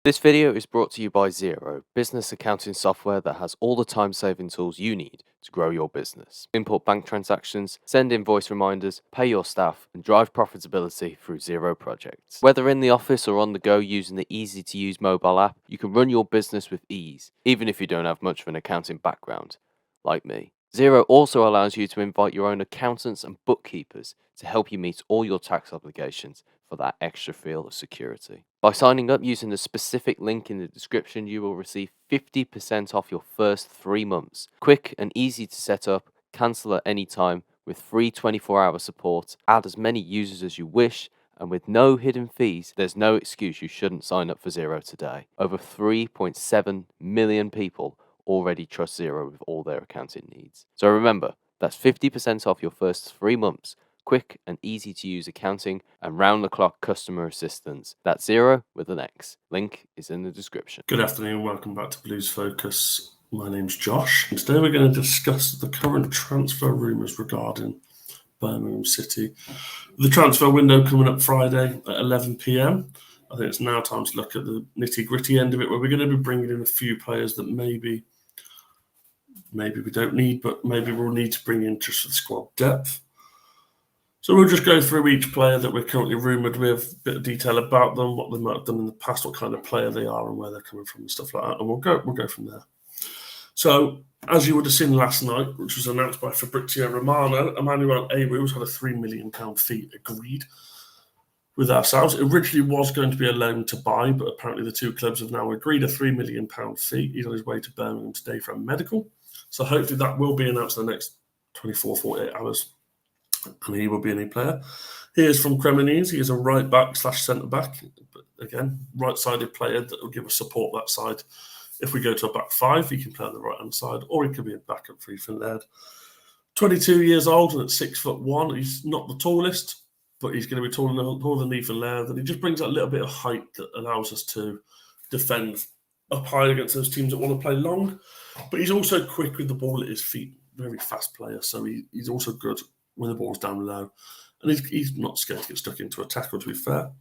This video is brought to you by Xero, business accounting software that has all the time-saving tools you need to grow your business. Import bank transactions, send invoice reminders, pay your staff, and drive profitability through Xero projects. Whether in the office or on the go using the easy-to-use mobile app, you can run your business with ease, even if you don't have much of an accounting background, like me. Xero also allows you to invite your own accountants and bookkeepers to help you meet all your tax obligations for that extra feel of security. By signing up using the specific link in the description, you will receive 50% off your first 3 months. Quick and easy to set up, cancel at any time with free 24-hour support, add as many users as you wish, and with no hidden fees, there's no excuse you shouldn't sign up for Xero today. Over 3.7 million people already trust Xero with all their accounting needs. So remember, that's 50% off your first 3 months. Quick and easy to use accounting and round-the-clock customer assistance. That's Xero with an X. Link is in the description. Good afternoon, welcome back to Blues Focus. My name's Josh, and today we're going to discuss the current transfer rumours regarding Birmingham City. The transfer window coming up Friday at 11 p.m. I think it's now time to look at the nitty-gritty end of it, where we're going to be bringing in a few players that maybe we don't need, but maybe we'll need to bring in just for the squad depth. So we'll just go through each player that we're currently rumoured with, a bit of detail about them, what they might have done in the past, what kind of player they are and where they're coming from and stuff like that. And we'll go from there. So, as you would have seen last night, which was announced by Fabrizio Romano, Emmanuel Aiwu has had a £3 million fee agreed with ourselves. It originally was going to be a loan to buy, but apparently the two clubs have now agreed a £3 million fee. He's on his way to Birmingham today for a medical. So hopefully that will be announced in the next 24, 48 hours. And he will be any player. He is from Cremonese. He is a right back / centre back. But again, right-sided player that will give us support that side. If we go to a back five, he can play on the right-hand side, or he could be a backup for Ethan Laird. 22 years old and at 6'1". He's not the tallest, but he's going to be taller than Ethan Laird. And he just brings that little bit of height that allows us to defend up high against those teams that want to play long. But he's also quick with the ball at his feet. Very fast player. So he's also good when the ball's down low. And he's not scared to get stuck into a tackle, to be fair.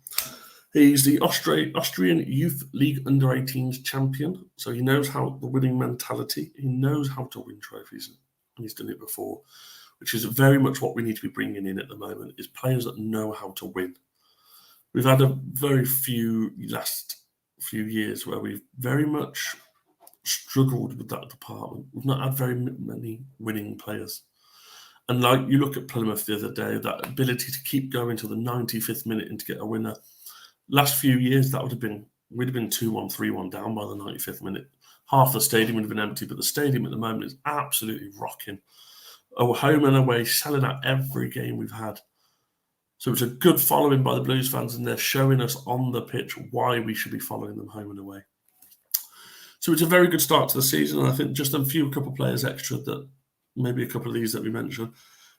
He's the Austrian Youth League Under-18s champion. So he knows how the winning mentality. He knows how to win trophies. And he's done it before, which is very much what we need to be bringing in at the moment, is players that know how to win. We've had a very few last few years where we've very much struggled with that department. We've not had very many winning players. And like you look at Plymouth the other day, that ability to keep going to the 95th minute and to get a winner. Last few years, we'd have been 2-1, 3-1 down by the 95th minute. Half the stadium would have been empty, but the stadium at the moment is absolutely rocking. Home and away, selling out every game we've had. So it's a good following by the Blues fans, and they're showing us on the pitch why we should be following them home and away. So it's a very good start to the season, and I think just a couple of players extra that maybe a couple of these that we mentioned,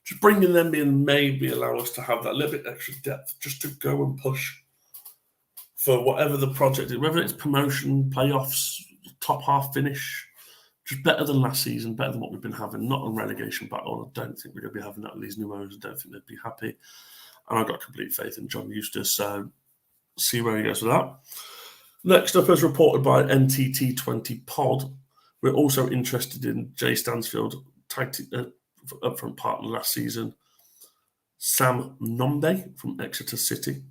just bringing them in maybe allow us to have that little bit extra depth just to go and push for whatever the project is, whether it's promotion, playoffs, top half finish, just better than last season, better than what we've been having, not a relegation battle. I don't think we're going to be having that with these new owners. I don't think they'd be happy. And I've got complete faith in John Eustace, so see where he goes with that. Next up, as reported by NTT20 Pod, we're also interested in Jay Stansfield, upfront partner last season, Sam Nombe from Exeter City.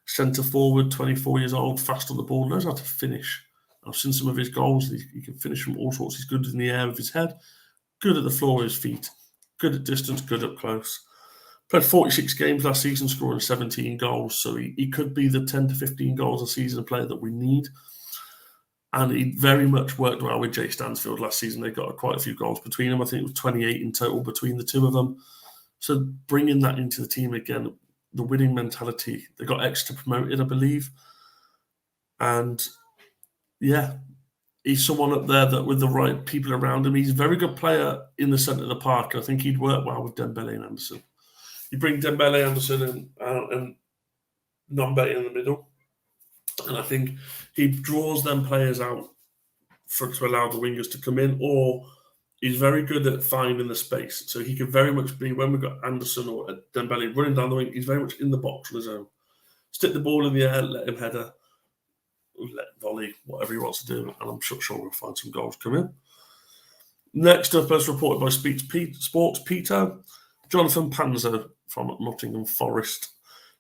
Centre forward, 24 years old, fast on the ball, knows how to finish. I've seen some of his goals. He can finish from all sorts. He's good in the air with his head, good at the floor with his feet, good at distance, good up close. Played 46 games last season, scoring 17 goals. So he could be the 10 to 15 goals a season player that we need. And he very much worked well with Jay Stansfield last season. They got quite a few goals between them. I think it was 28 in total between the two of them. So bringing that into the team again, the winning mentality. They got Exeter promoted, I believe. And yeah, he's someone up there that with the right people around him. He's a very good player in the centre of the park. I think he'd work well with Dembele and Anderson. You bring Dembele, Anderson and Nombe in the middle. And I think he draws them players out to allow the wingers to come in, or he's very good at finding the space. So he could very much be, when we've got Anderson or Dembele running down the wing, he's very much in the box on his own. Stick the ball in the air, let him header. let volley, whatever he wants to do, and I'm sure we'll find some goals coming. Next up, as reported by Sports Peter, Jonathan Panzo from Nottingham Forest,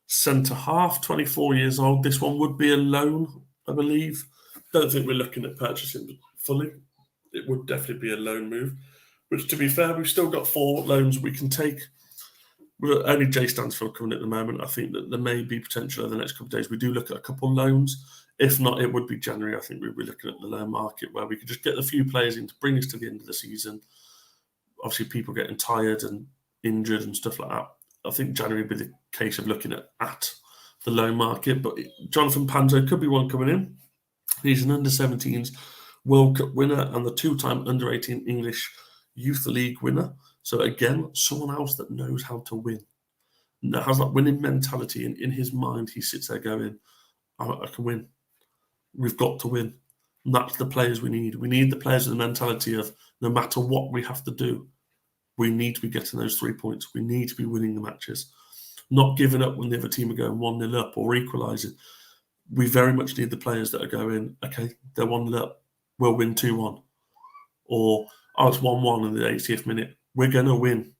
centre half, 24 years old. This one would be a loan, I believe. Don't think we're looking at purchasing fully. It would definitely be a loan move, which, to be fair, we've still got 4 loans we can take. We're only Jay Stansfield coming at the moment. I think that there may be potential over the next couple of days. We do look at a couple of loans. If not, it would be January. I think we'd be looking at the loan market where we could just get a few players in to bring us to the end of the season. Obviously, people getting tired and injured and stuff like that. I think January would be the case of looking at the loan market. But Jonathan Panzo could be one coming in. He's an under-17s World Cup winner and the 2-time under-18 English Youth League winner. So again, someone else that knows how to win, that has that winning mentality. And in his mind, he sits there going, I can win. We've got to win. And that's the players we need. We need the players with the mentality of no matter what we have to do, we need to be getting those 3 points. We need to be winning the matches. Not giving up when the other team are going 1-0 up or equalising. We very much need the players that are going, okay, they're 1-0 up, we'll win 2-1. Or, it's 1-1 in the 80th minute. We're going to win.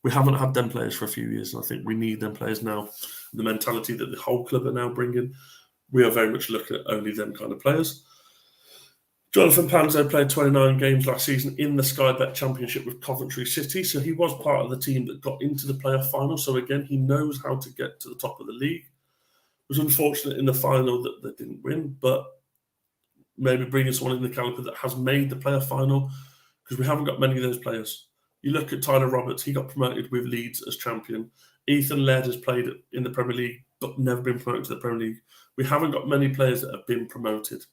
We haven't had them players for a few years, and I think we need them players now. The mentality that the whole club are now bringing, we are very much looking at only them kind of players. Jonathan Panzo played 29 games last season in the Sky Bet Championship with Coventry City, so he was part of the team that got into the playoff final. So again, he knows how to get to the top of the league. It was unfortunate in the final that they didn't win, but maybe bringing someone in the caliber that has made the playoff final, because we haven't got many of those players. You look at Tyler Roberts, he got promoted with Leeds as champion. Ethan Laird has played in the Premier League, but never been promoted to the Premier League. We haven't got many players that have been promoted.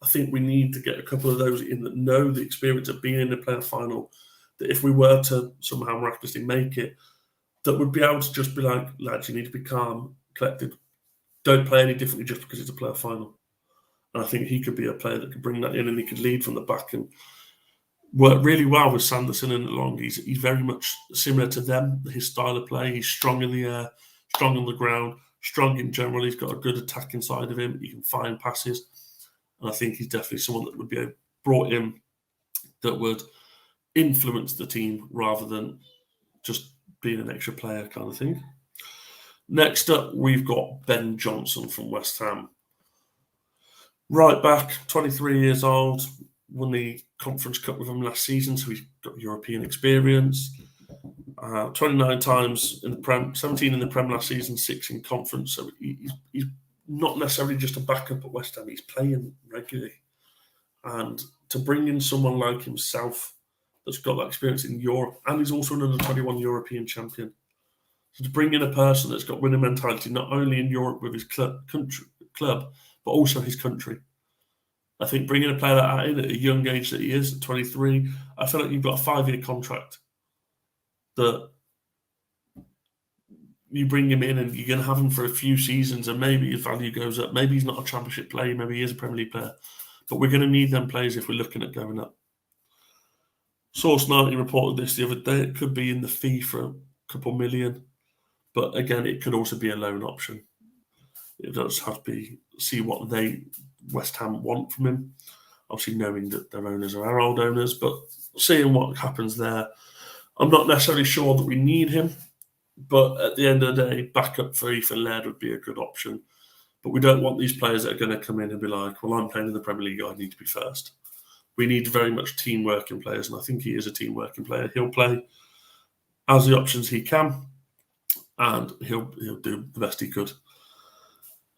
I think we need to get a couple of those in that know the experience of being in the playoff final, that if we were to somehow miraculously make it, that would be able to just be like, lads, you need to be calm, collected. Don't play any differently just because it's a playoff final. And I think he could be a player that could bring that in and he could lead from the back and work really well with Sanderson and along. He's very much similar to them, his style of play. He's strong in the air, strong on the ground, strong in general. He's got a good attacking side of him. He can find passes. And I think he's definitely someone that would be brought in that would influence the team rather than just being an extra player kind of thing. Next up, we've got Ben Johnson from West Ham. Right back, 23 years old, won the Conference Cup with him last season, so he's got European experience. 29 times in the Prem, 17 in the Prem last season, 6 in Conference. So he's not necessarily just a backup at West Ham, he's playing regularly. And to bring in someone like himself that's got that experience in Europe, and he's also an under-21 European champion. So to bring in a person that's got winning mentality, not only in Europe with his club, but also his country. I think bringing a player like that in at a young age that he is, at 23, I feel like you've got a 5-year contract that you bring him in and you're going to have him for a few seasons and maybe his value goes up. Maybe he's not a championship player, maybe he is a Premier League player. But we're going to need them players if we're looking at going up. Source 90 reported this the other day. It could be in the fee for a couple million. But again, it could also be a loan option. It does have to be, see what West Ham want from him. Obviously knowing that their owners are our old owners, but seeing what happens there. I'm not necessarily sure that we need him, but at the end of the day, backup for Ethan Laird would be a good option. But we don't want these players that are going to come in and be like, well, I'm playing in the Premier League, I need to be first. We need very much team working players, and I think he is a team working player. He'll play as the options he can, and he'll do the best he could.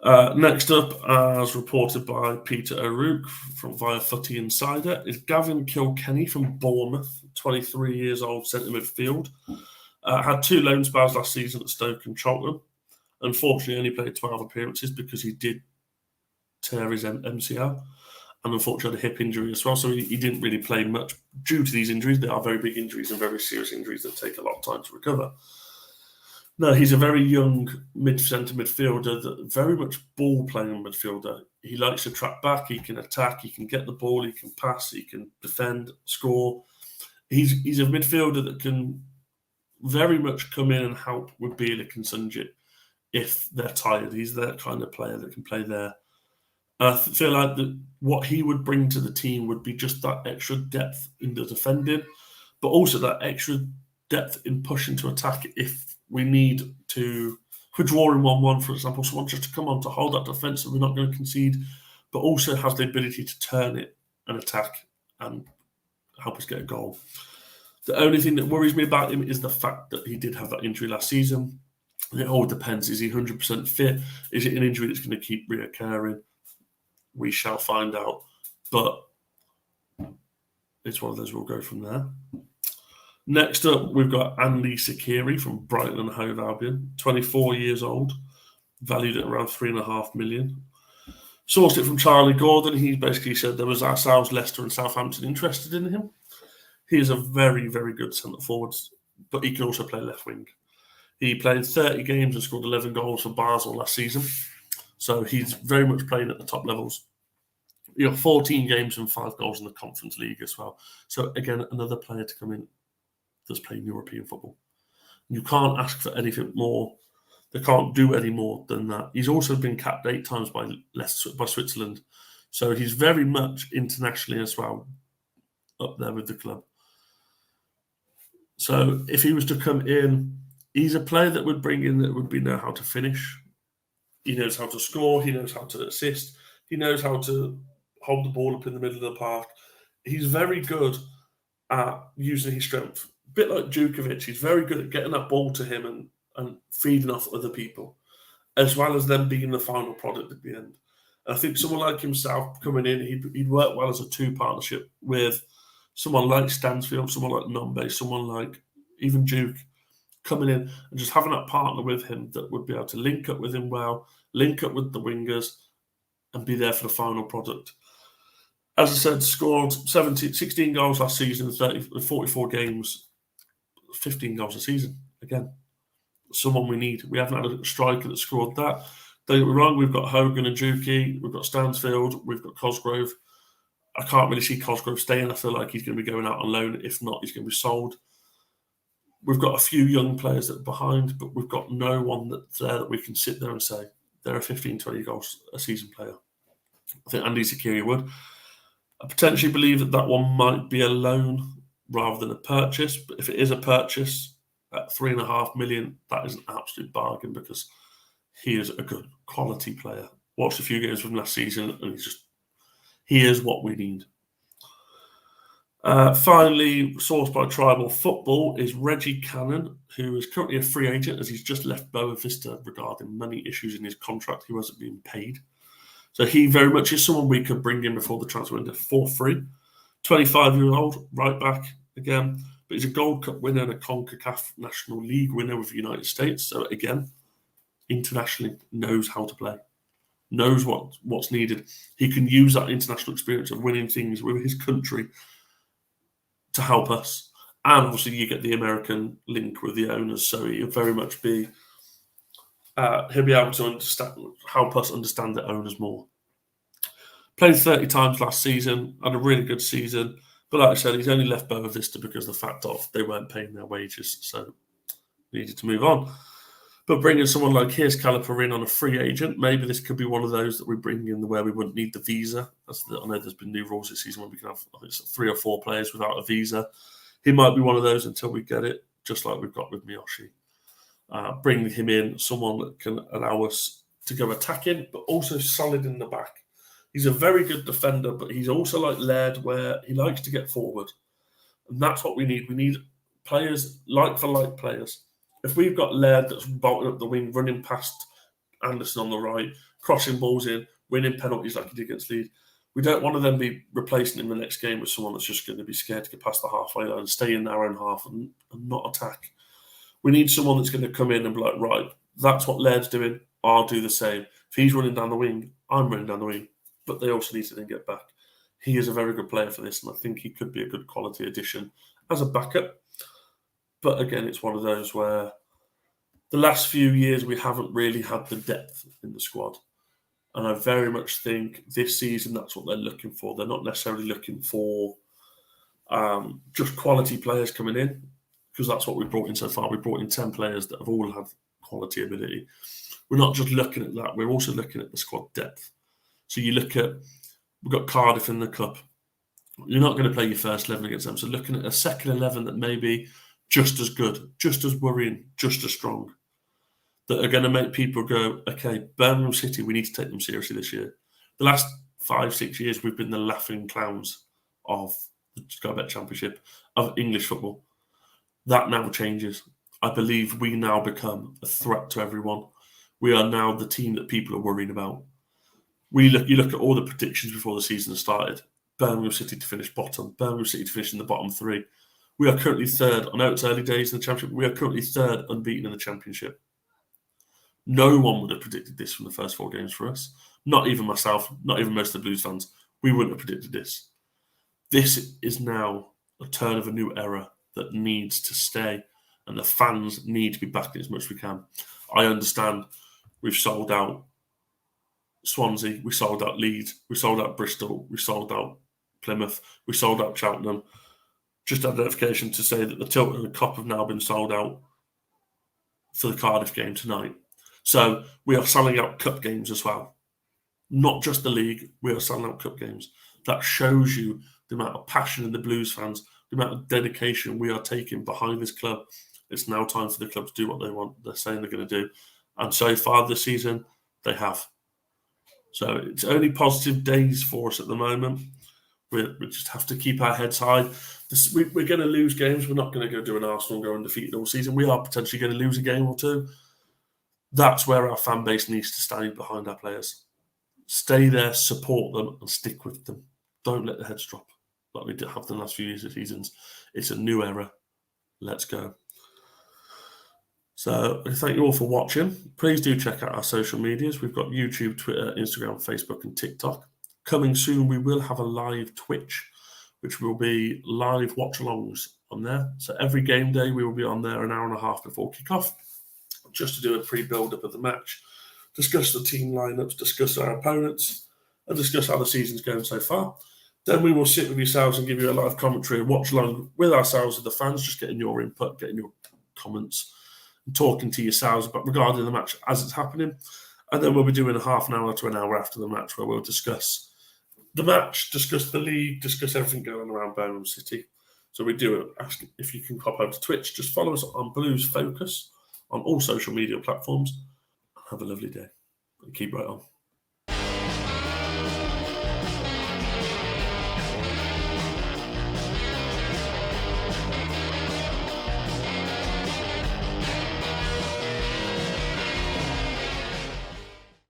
Next up, as reported by Peter O'Rourke via Footy Insider, is Gavin Kilkenny from Bournemouth, 23 years old, centre midfield. Had 2 loan spells last season at Stoke and Cheltenham. Unfortunately, only played 12 appearances because he did tear his MCL. And unfortunately, had a hip injury as well. So he didn't really play much due to these injuries. They are very big injuries and very serious injuries that take a lot of time to recover. No, he's a very young centre midfielder, that very much ball-playing midfielder. He likes to track back, he can attack, he can get the ball, he can pass, he can defend, score. He's a midfielder that can very much come in and help with Bielik and Sunjic if they're tired. He's that kind of player that can play there I feel like what he would bring to the team would be just that extra depth in the defending, but also that extra depth in pushing to attack if we need to. If we're drawing 1-1, for example, someone just to come on to hold that defence so we're not going to concede, but also has the ability to turn it and attack and help us get a goal. The only thing that worries me about him is the fact that he did have that injury last season. And it all depends. Is he 100% fit? Is it an injury that's going to keep reoccurring? We shall find out. But it's one of those, we'll go from there. Next up, we've got Andi Zeqiri from Brighton and Hove Albion, 24 years old, valued at around £3.5 million. Sourced it from Charlie Gordon. He basically said there was ourselves, Leicester and Southampton interested in him. He is a very, very good centre forward, but he can also play left wing. He played 30 games and scored 11 goals for Basel last season. So he's very much playing at the top levels. He got 14 games and 5 goals in the Conference League as well. So again, another player to come in that's playing European football. You can't ask for anything more. They can't do any more than that. He's also been capped 8 times by Switzerland. So he's very much internationally as well up there with the club. So if he was to come in, he's a player that would bring in that would know how to finish. He knows how to score. He knows how to assist. He knows how to hold the ball up in the middle of the park. He's very good at using his strength. A bit like Djukovic, he's very good at getting that ball to him and feeding off other people, as well as them being the final product at the end. And I think someone like himself coming in, he'd work well as a 2 partnership with someone like Stansfield, someone like Nombe, someone like even Duke, coming in and just having that partner with him that would be able to link up with him well, link up with the wingers, and be there for the final product. As I said, scored 16 goals last season, 44 games, 15 goals a season. Again, someone we need. We haven't had a striker that scored that. Don't get me wrong, we've got Hogan and Juki, we've got Stansfield, we've got Cosgrove. I can't really see Cosgrove staying. I feel like he's going to be going out on loan. If not, he's going to be sold. We've got a few young players that are behind, but we've got no one that's there that we can sit there and say they're a 15, 20 goals a season player. I think Andi Zeqiri would. I potentially believe that one might be a loan rather than a purchase. But if it is a purchase at £3.5 million, that is an absolute bargain because he is a good quality player. Watched a few games from last season and he is what we need. Finally, sourced by Tribal Football is Reggie Cannon, who is currently a free agent as he's just left Boa Vista regarding money issues in his contract. He wasn't being paid. So he very much is someone we could bring in before the transfer window for free. 25-year-old, right back again. But he's a Gold Cup winner and a CONCACAF National League winner with the United States. So again, internationally knows how to play, knows what's needed. He can use that international experience of winning things with his country to help us. And obviously you get the American link with the owners. So he'll very much be... he'll be able to help us understand the owners more. Played 30 times last season, had a really good season. But like I said, he's only left Boa Vista because of the fact of they weren't paying their wages. So needed to move on. But bringing someone like Here's Caliper in on a free agent, maybe this could be one of those that we bring in where we wouldn't need the visa. I know there's been new rules this season where we can have 3 or 4 players without a visa. He might be one of those until we get it, just like we've got with Miyoshi. Bringing him in, someone that can allow us to go attacking, but also solid in the back. He's a very good defender, but he's also like Laird, where he likes to get forward. And that's what we need. We need players, like-for-like players. If we've got Laird that's bolting up the wing, running past Anderson on the right, crossing balls in, winning penalties like he did against Leeds, we don't want to then be replacing him the next game with someone that's just going to be scared to get past the halfway line and stay in their own half and not attack. We need someone that's going to come in and be like, right, that's what Laird's doing, I'll do the same. If he's running down the wing, I'm running down the wing. But they also need to then get back. He is a very good player for this, and I think he could be a good quality addition as a backup. But again, it's one of those where the last few years we haven't really had the depth in the squad. And I very much think this season that's what they're looking for. They're not necessarily looking for just quality players coming in, because that's what we've brought in so far. We brought in 10 players that have all had quality ability. We're not just looking at that. We're also looking at the squad depth. So you look at, we've got Cardiff in the cup. You're not going to play your first 11 against them. So looking at a second 11 that may be just as good, just as worrying, just as strong, that are going to make people go, okay, Birmingham City, we need to take them seriously this year. The last 5-6 years, we've been the laughing clowns of the Sky Bet Championship, of English football. That now changes. I believe we now become a threat to everyone. We are now the team that people are worrying about. You look at all the predictions before the season started. Birmingham City to finish bottom. Birmingham City to finish in the bottom 3. We are currently third. I know it's early days in the Championship, but we are currently third unbeaten in the Championship. No one would have predicted this from the first 4 games for us. Not even myself, not even most of the Blues fans. We wouldn't have predicted this. This is now a turn of a new era that needs to stay, and the fans need to be backing as much as we can. I understand we've sold out Swansea, we sold out Leeds, we sold out Bristol, we sold out Plymouth, we sold out Cheltenham. Just had a notification to say that the Tilt and the Cop have now been sold out for the Cardiff game tonight. So we are selling out cup games as well. Not just the league, we are selling out cup games. That shows you the amount of passion in the Blues fans, the amount of dedication we are taking behind this club. It's now time for the club to do what they want. They're saying they're going to do. And so far this season, they have. So it's only positive days for us at the moment. We just have to keep our heads high. We're going to lose games. We're not going to go do an Arsenal and go undefeated all season. We are potentially going to lose a game or 2. That's where our fan base needs to stand behind our players. Stay there, support them, and stick with them. Don't let the heads drop like we did have the last few seasons. It's a new era. Let's go. So thank you all for watching. Please do check out our social medias. We've got YouTube, Twitter, Instagram, Facebook, and TikTok. Coming soon, we will have a live Twitch, which will be live watch-alongs on there. So every game day, we will be on there an hour and a half before kickoff, just to do a pre-build-up of the match, discuss the team lineups, discuss our opponents, and discuss how the season's going so far. Then we will sit with yourselves and give you a live commentary and watch along with ourselves, with the fans, just getting your input, getting your comments, and talking to yourselves about regarding the match as it's happening. And then we'll be doing a half an hour to an hour after the match where we'll discuss the match, discuss the league, discuss everything going on around Birmingham City. So we do ask if you can pop over to Twitch. Just follow us on Blues Focus on all social media platforms. Have a lovely day and keep right on.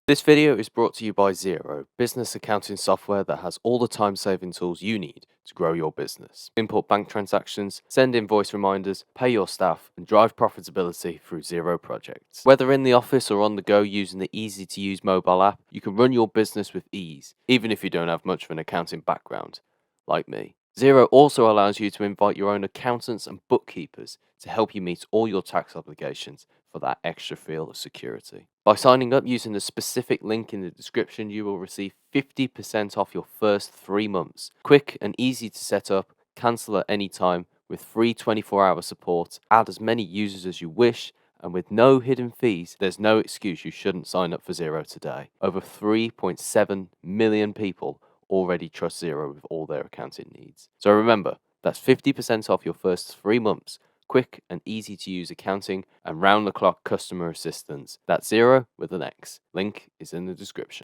This video is brought to you by Xero, business accounting software that has all the time-saving tools you need to grow your business. Import bank transactions, send invoice reminders, pay your staff, and drive profitability through Xero projects. Whether in the office or on the go using the easy-to-use mobile app, you can run your business with ease, even if you don't have much of an accounting background, like me. Xero also allows you to invite your own accountants and bookkeepers to help you meet all your tax obligations for that extra feel of security. By signing up using the specific link in the description, you will receive 50% off your first 3 months. Quick and easy to set up, cancel at any time with free 24-hour support, add as many users as you wish, and with no hidden fees, there's no excuse you shouldn't sign up for Xero today. Over 3.7 million people already trust Xero with all their accounting needs. So remember, that's 50% off your first 3 months. Quick and easy to use accounting and round the clock customer assistance. That's Xero with an X. Link is in the description.